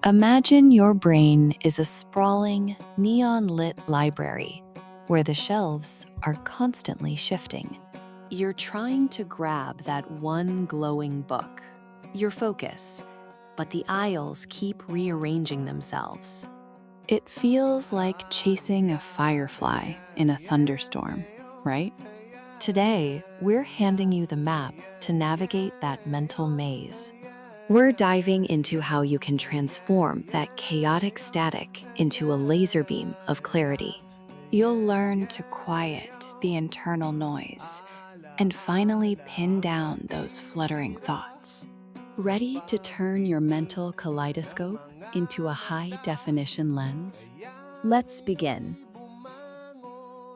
Imagine your brain is a sprawling, neon-lit library where the shelves are constantly shifting. You're trying to grab that one glowing book, your focus, but the aisles keep rearranging themselves. It feels like chasing a firefly in a thunderstorm, right? Today, we're handing you the map to navigate that mental maze. We're diving into how you can transform that chaotic static into a laser beam of clarity. You'll learn to quiet the internal noise and finally pin down those fluttering thoughts. Ready to turn your mental kaleidoscope into a high-definition lens? Let's begin.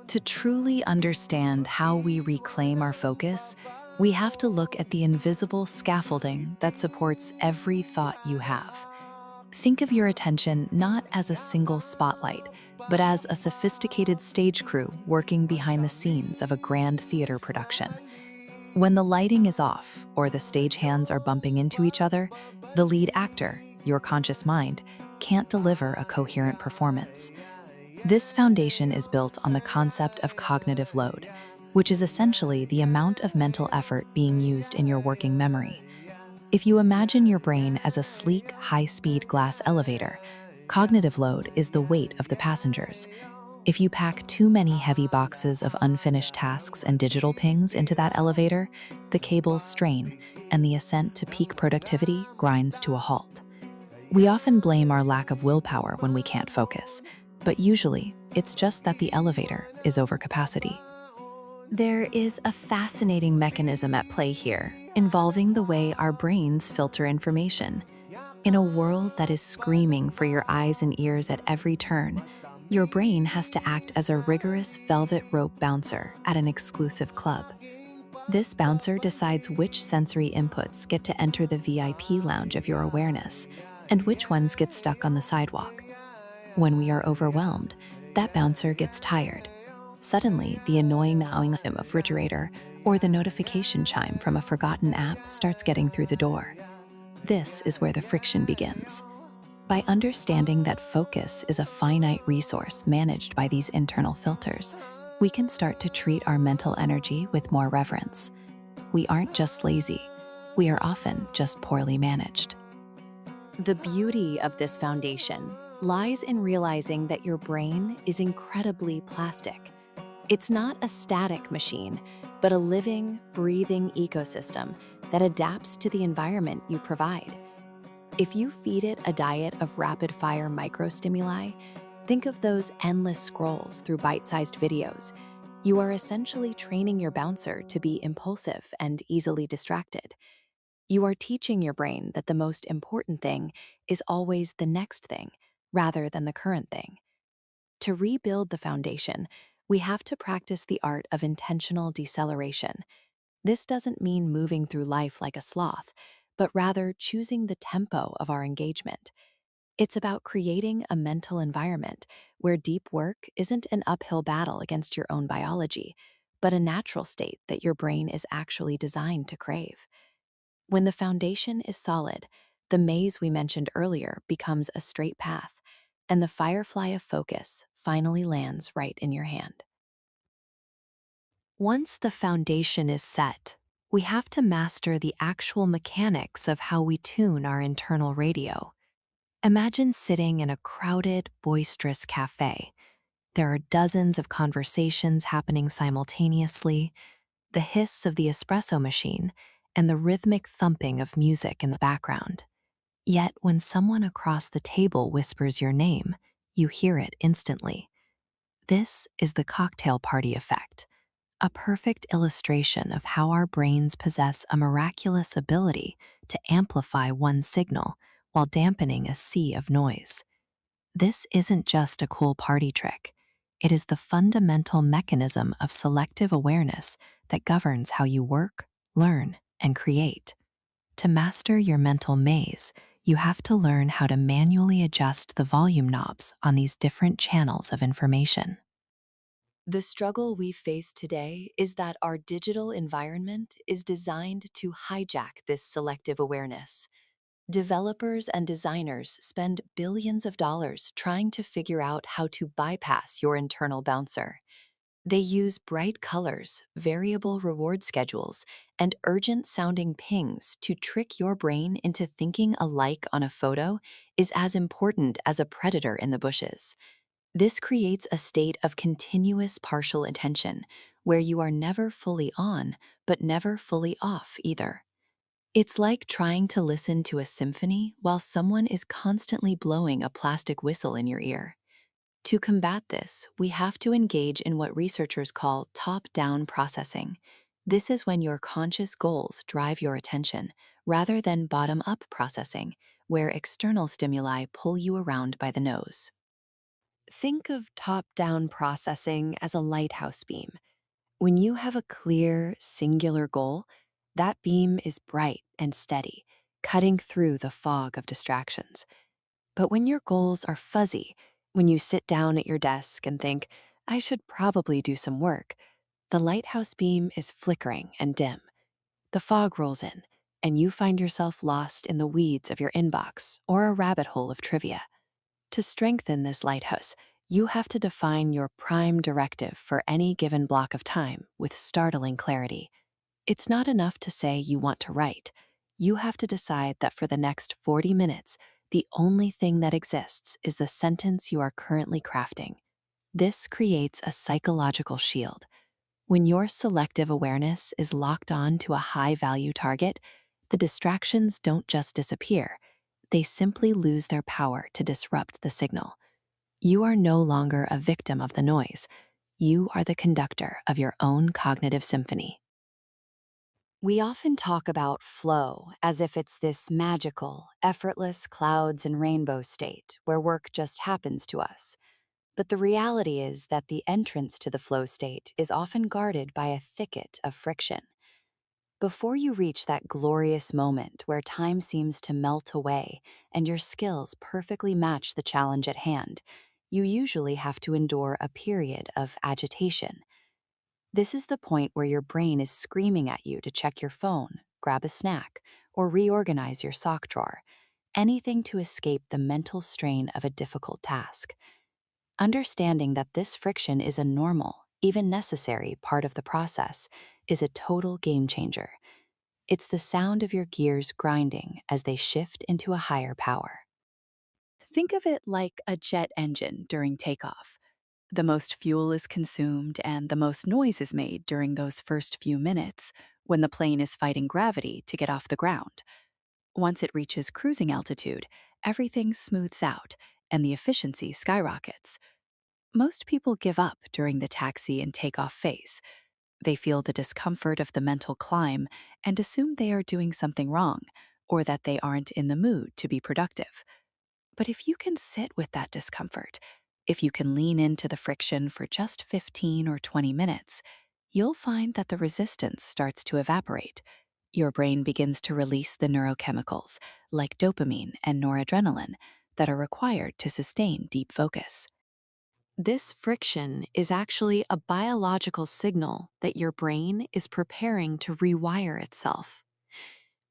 To truly understand how we reclaim our focus, we have to look at the invisible scaffolding that supports every thought you have. Think of your attention not as a single spotlight, but as a sophisticated stage crew working behind the scenes of a grand theater production. When the lighting is off or the stagehands are bumping into each other, the lead actor, your conscious mind, can't deliver a coherent performance. This foundation is built on the concept of cognitive load, which is essentially the amount of mental effort being used in your working memory. If you imagine your brain as a sleek, high-speed glass elevator, cognitive load is the weight of the passengers. If you pack too many heavy boxes of unfinished tasks and digital pings into that elevator, the cables strain, and the ascent to peak productivity grinds to a halt. We often blame our lack of willpower when we can't focus, but usually it's just that the elevator is over capacity. There is a fascinating mechanism at play here, involving the way our brains filter information. In a world that is screaming for your eyes and ears at every turn, your brain has to act as a rigorous velvet rope bouncer at an exclusive club. This bouncer decides which sensory inputs get to enter the VIP lounge of your awareness and which ones get stuck on the sidewalk. When we are overwhelmed, that bouncer gets tired. Suddenly, the annoying gnawing of a refrigerator or the notification chime from a forgotten app starts getting through the door. This is where the friction begins. By understanding that focus is a finite resource managed by these internal filters, we can start to treat our mental energy with more reverence. We aren't just lazy, we are often just poorly managed. The beauty of this foundation lies in realizing that your brain is incredibly plastic. It's not a static machine, but a living, breathing ecosystem that adapts to the environment you provide. If you feed it a diet of rapid-fire microstimuli, think of those endless scrolls through bite-sized videos. You are essentially training your bouncer to be impulsive and easily distracted. You are teaching your brain that the most important thing is always the next thing, rather than the current thing. To rebuild the foundation, we have to practice the art of intentional deceleration. This doesn't mean moving through life like a sloth, but rather choosing the tempo of our engagement. It's about creating a mental environment where deep work isn't an uphill battle against your own biology, but a natural state that your brain is actually designed to crave. When the foundation is solid, the maze we mentioned earlier becomes a straight path, and the firefly of focus finally lands right in your hand. Once the foundation is set, we have to master the actual mechanics of how we tune our internal radio. Imagine sitting in a crowded, boisterous cafe. There are dozens of conversations happening simultaneously, the hiss of the espresso machine, and the rhythmic thumping of music in the background. Yet when someone across the table whispers your name, you hear it instantly. This is the cocktail party effect, a perfect illustration of how our brains possess a miraculous ability to amplify one signal while dampening a sea of noise. This isn't just a cool party trick. It is the fundamental mechanism of selective awareness that governs how you work, learn, and create. To master your mental maze, you have to learn how to manually adjust the volume knobs on these different channels of information. The struggle we face today is that our digital environment is designed to hijack this selective awareness. Developers and designers spend billions of dollars trying to figure out how to bypass your internal bouncer. They use bright colors, variable reward schedules, and urgent sounding pings to trick your brain into thinking a like on a photo is as important as a predator in the bushes. This creates a state of continuous partial attention, where you are never fully on, but never fully off either. It's like trying to listen to a symphony while someone is constantly blowing a plastic whistle in your ear. To combat this, we have to engage in what researchers call top-down processing. This is when your conscious goals drive your attention, rather than bottom-up processing, where external stimuli pull you around by the nose. Think of top-down processing as a lighthouse beam. When you have a clear, singular goal, that beam is bright and steady, cutting through the fog of distractions. But when your goals are fuzzy, when you sit down at your desk and think, I should probably do some work, the lighthouse beam is flickering and dim. The fog rolls in, and you find yourself lost in the weeds of your inbox or a rabbit hole of trivia. To strengthen this lighthouse, you have to define your prime directive for any given block of time with startling clarity. It's not enough to say you want to write. You have to decide that for the next 40 minutes, the only thing that exists is the sentence you are currently crafting. This creates a psychological shield. When your selective awareness is locked on to a high-value target, the distractions don't just disappear. They simply lose their power to disrupt the signal. You are no longer a victim of the noise. You are the conductor of your own cognitive symphony. We often talk about flow as if it's this magical, effortless clouds and rainbow state where work just happens to us. But the reality is that the entrance to the flow state is often guarded by a thicket of friction. Before you reach that glorious moment where time seems to melt away and your skills perfectly match the challenge at hand, you usually have to endure a period of agitation. This is the point where your brain is screaming at you to check your phone, grab a snack, or reorganize your sock drawer, anything to escape the mental strain of a difficult task. Understanding that this friction is a normal, even necessary part of the process is a total game changer. It's the sound of your gears grinding as they shift into a higher power. Think of it like a jet engine during takeoff. The most fuel is consumed and the most noise is made during those first few minutes when the plane is fighting gravity to get off the ground. Once it reaches cruising altitude, everything smooths out and the efficiency skyrockets. Most people give up during the taxi and takeoff phase. They feel the discomfort of the mental climb and assume they are doing something wrong or that they aren't in the mood to be productive. But if you can sit with that discomfort, if you can lean into the friction for just 15 or 20 minutes, you'll find that the resistance starts to evaporate. Your brain begins to release the neurochemicals, like dopamine and noradrenaline, that are required to sustain deep focus. This friction is actually a biological signal that your brain is preparing to rewire itself.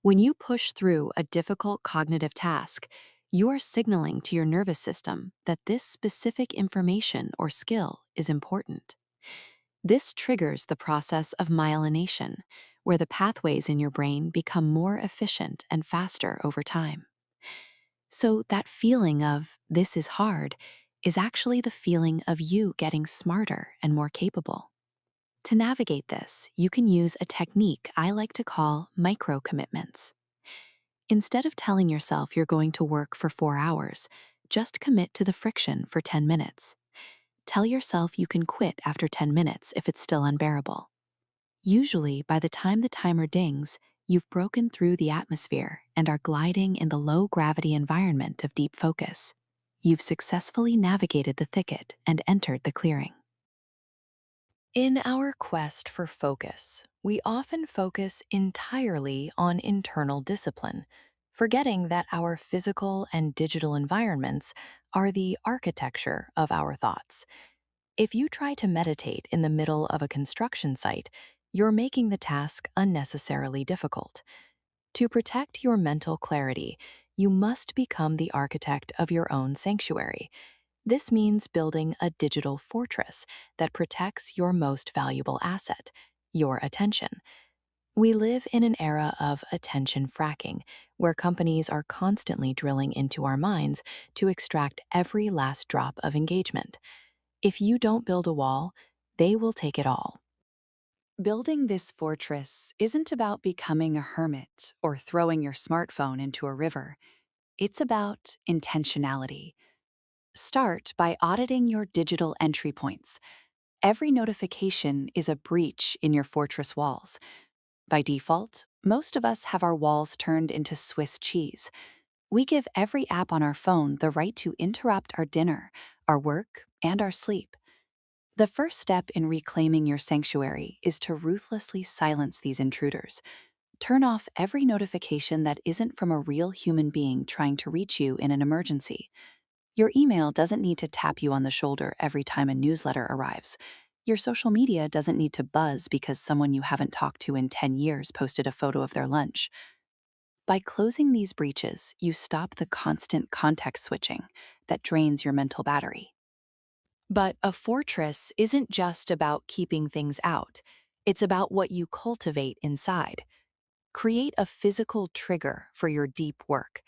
When you push through a difficult cognitive task, you are signaling to your nervous system that this specific information or skill is important. This triggers the process of myelination, where the pathways in your brain become more efficient and faster over time. So that feeling of this is hard is actually the feeling of you getting smarter and more capable. To navigate this, you can use a technique I like to call micro commitments. Instead of telling yourself you're going to work for 4 hours, just commit to the friction for 10 minutes. Tell yourself you can quit after 10 minutes if it's still unbearable. Usually, by the time the timer dings, you've broken through the atmosphere and are gliding in the low-gravity environment of deep focus. You've successfully navigated the thicket and entered the clearing. In our quest for focus, we often focus entirely on internal discipline, forgetting that our physical and digital environments are the architecture of our thoughts. If you try to meditate in the middle of a construction site, you're making the task unnecessarily difficult. To protect your mental clarity, you must become the architect of your own sanctuary. This means building a digital fortress that protects your most valuable asset, your attention. We live in an era of attention fracking, where companies are constantly drilling into our minds to extract every last drop of engagement. If you don't build a wall, they will take it all. Building this fortress isn't about becoming a hermit or throwing your smartphone into a river. It's about intentionality. Start by auditing your digital entry points. Every notification is a breach in your fortress walls. By default, most of us have our walls turned into Swiss cheese. We give every app on our phone the right to interrupt our dinner, our work, and our sleep. The first step in reclaiming your sanctuary is to ruthlessly silence these intruders. Turn off every notification that isn't from a real human being trying to reach you in an emergency. Your email doesn't need to tap you on the shoulder every time a newsletter arrives. Your social media doesn't need to buzz because someone you haven't talked to in 10 years posted a photo of their lunch. By closing these breaches, you stop the constant context switching that drains your mental battery. But a fortress isn't just about keeping things out, it's about what you cultivate inside. Create a physical trigger for your deep work.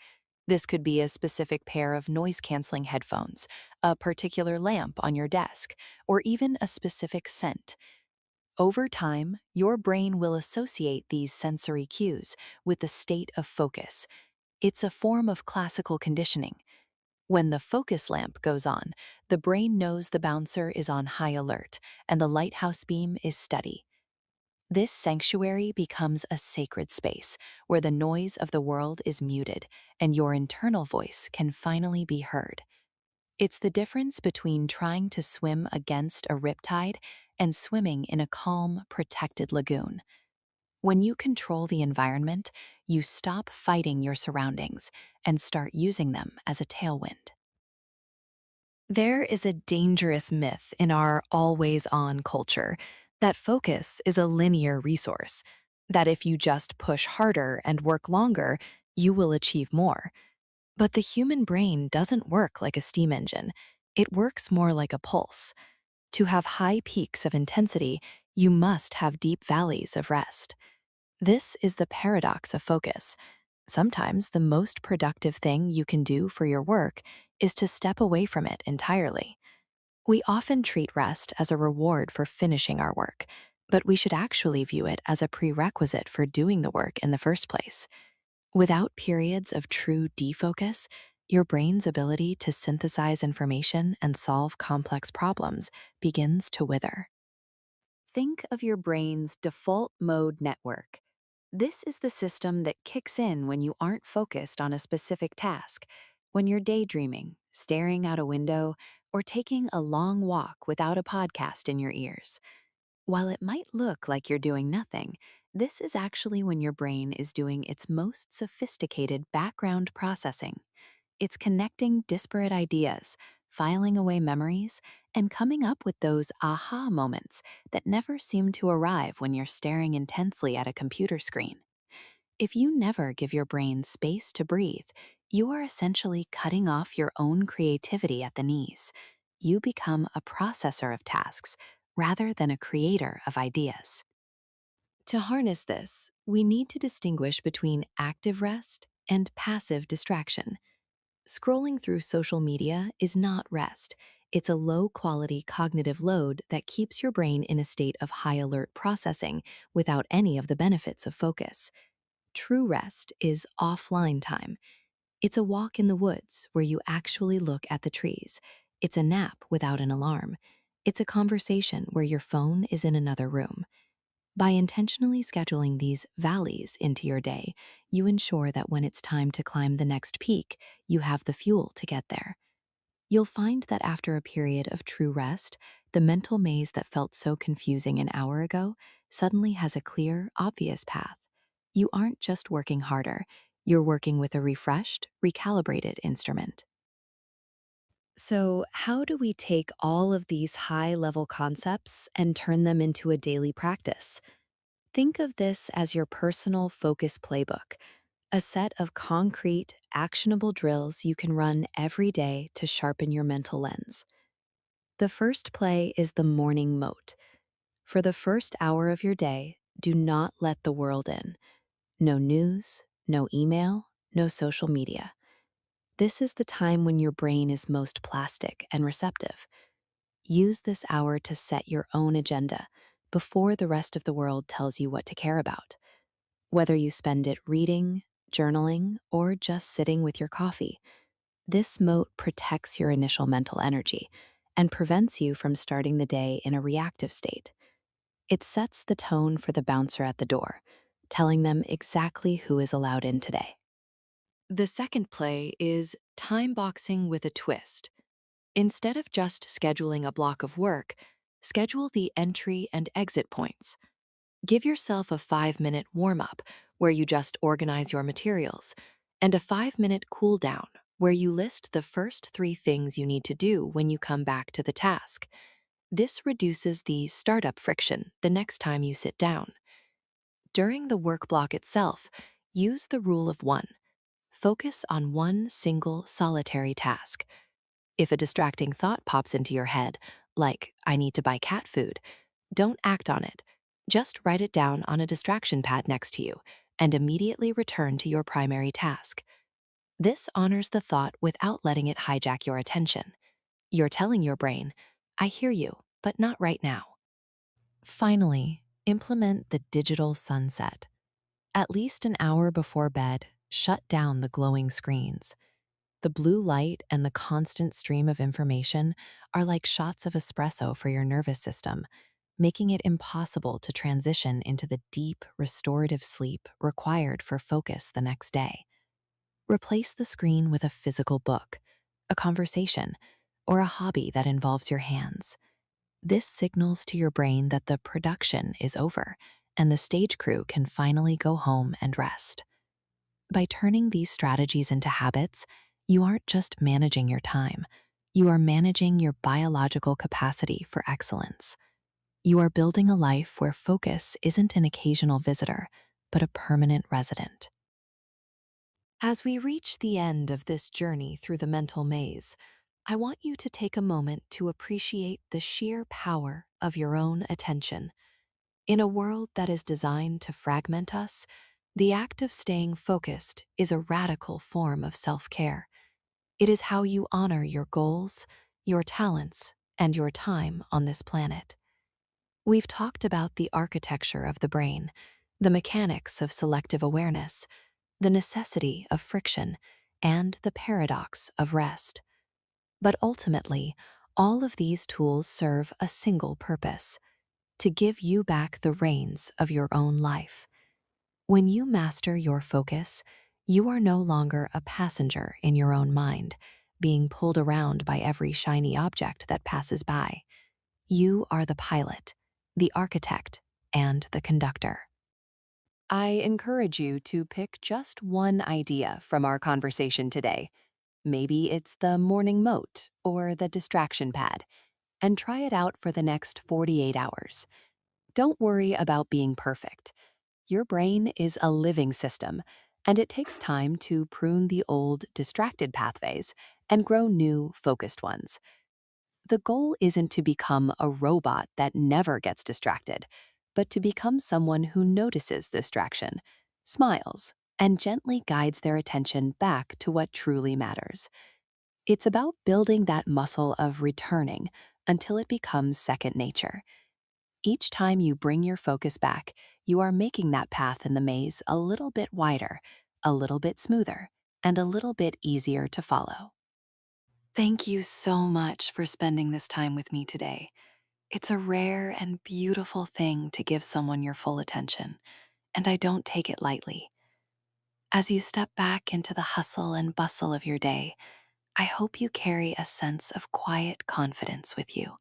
This could be a specific pair of noise-canceling headphones, a particular lamp on your desk, or even a specific scent. Over time, your brain will associate these sensory cues with the state of focus. It's a form of classical conditioning. When the focus lamp goes on, the brain knows the bouncer is on high alert and the lighthouse beam is steady. This sanctuary becomes a sacred space where the noise of the world is muted and your internal voice can finally be heard. It's the difference between trying to swim against a riptide and swimming in a calm, protected lagoon. When you control the environment, you stop fighting your surroundings and start using them as a tailwind. There is a dangerous myth in our always on culture that focus is a linear resource, that if you just push harder and work longer, you will achieve more. But the human brain doesn't work like a steam engine, it works more like a pulse. To have high peaks of intensity, you must have deep valleys of rest. This is the paradox of focus. Sometimes the most productive thing you can do for your work is to step away from it entirely. We often treat rest as a reward for finishing our work, but we should actually view it as a prerequisite for doing the work in the first place. Without periods of true defocus, your brain's ability to synthesize information and solve complex problems begins to wither. Think of your brain's default mode network. This is the system that kicks in when you aren't focused on a specific task, when you're daydreaming, staring out a window, or taking a long walk without a podcast in your ears. While it might look like you're doing nothing, this is actually when your brain is doing its most sophisticated background processing. It's connecting disparate ideas, filing away memories, and coming up with those aha moments that never seem to arrive when you're staring intensely at a computer screen. If you never give your brain space to breathe, you are essentially cutting off your own creativity at the knees. You become a processor of tasks rather than a creator of ideas. To harness this, we need to distinguish between active rest and passive distraction. Scrolling through social media is not rest. It's a low-quality cognitive load that keeps your brain in a state of high alert processing without any of the benefits of focus. True rest is offline time. It's a walk in the woods where you actually look at the trees. It's a nap without an alarm. It's a conversation where your phone is in another room. By intentionally scheduling these valleys into your day, you ensure that when it's time to climb the next peak, you have the fuel to get there. You'll find that after a period of true rest, the mental maze that felt so confusing an hour ago suddenly has a clear, obvious path. You aren't just working harder, you're working with a refreshed, recalibrated instrument. So, how do we take all of these high level concepts and turn them into a daily practice? Think of this as your personal focus playbook, a set of concrete, actionable drills you can run every day to sharpen your mental lens. The first play is the morning moat. For the first hour of your day, do not let the world in. No news, no email, no social media. This is the time when your brain is most plastic and receptive. Use this hour to set your own agenda before the rest of the world tells you what to care about. Whether you spend it reading, journaling, or just sitting with your coffee, this moat protects your initial mental energy and prevents you from starting the day in a reactive state. It sets the tone for the bouncer at the door, telling them exactly who is allowed in today. The second play is time boxing with a twist. Instead of just scheduling a block of work, schedule the entry and exit points. Give yourself a 5-minute warm up where you just organize your materials, and a 5-minute cool down where you list the first 3 things you need to do when you come back to the task. This reduces the startup friction the next time you sit down. During the work block itself, use the rule of one. Focus on one single solitary task. If a distracting thought pops into your head, like, I need to buy cat food, don't act on it. Just write it down on a distraction pad next to you and immediately return to your primary task. This honors the thought without letting it hijack your attention. You're telling your brain, I hear you, but not right now. Finally, implement the digital sunset. At least an hour before bed, shut down the glowing screens. The blue light and the constant stream of information are like shots of espresso for your nervous system, making it impossible to transition into the deep, restorative sleep required for focus the next day. Replace the screen with a physical book, a conversation, or a hobby that involves your hands. This signals to your brain that the production is over and the stage crew can finally go home and rest. By turning these strategies into habits, you aren't just managing your time, you are managing your biological capacity for excellence. You are building a life where focus isn't an occasional visitor, but a permanent resident. As we reach the end of this journey through the mental maze, I want you to take a moment to appreciate the sheer power of your own attention. In a world that is designed to fragment us, the act of staying focused is a radical form of self-care. It is how you honor your goals, your talents, and your time on this planet. We've talked about the architecture of the brain, the mechanics of selective awareness, the necessity of friction, and the paradox of rest. But ultimately, all of these tools serve a single purpose: to give you back the reins of your own life. When you master your focus, you are no longer a passenger in your own mind, being pulled around by every shiny object that passes by. You are the pilot, the architect, and the conductor. I encourage you to pick just one idea from our conversation today. Maybe it's the morning moat or the distraction pad, and try it out for the next 48 hours. Don't worry about being perfect. Your brain is a living system, and it takes time to prune the old, distracted pathways and grow new, focused ones. The goal isn't to become a robot that never gets distracted, but to become someone who notices distraction, smiles, and gently guides their attention back to what truly matters. It's about building that muscle of returning until it becomes second nature. Each time you bring your focus back, you are making that path in the maze a little bit wider, a little bit smoother, and a little bit easier to follow. Thank you so much for spending this time with me today. It's a rare and beautiful thing to give someone your full attention, and I don't take it lightly. As you step back into the hustle and bustle of your day, I hope you carry a sense of quiet confidence with you.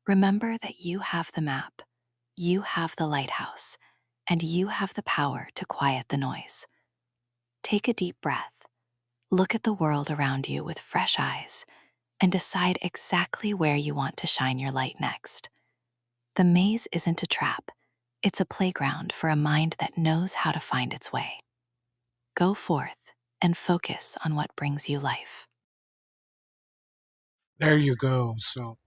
Remember that you have the map, you have the lighthouse, and you have the power to quiet the noise. Take a deep breath, look at the world around you with fresh eyes, and decide exactly where you want to shine your light next. The maze isn't a trap, it's a playground for a mind that knows how to find its way. Go forth and focus on what brings you life. There you go. So,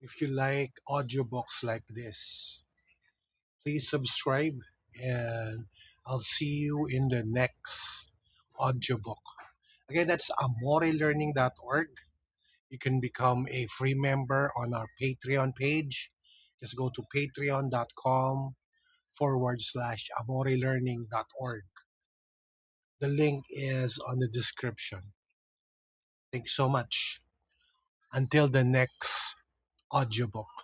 if you like audiobooks like this, please subscribe and I'll see you in the next audiobook. Again, that's amorelearning.org. You can become a free member on our Patreon page. Just go to patreon.com/amorelearning.org. The link is on the description. Thanks so much. Until the next audiobook.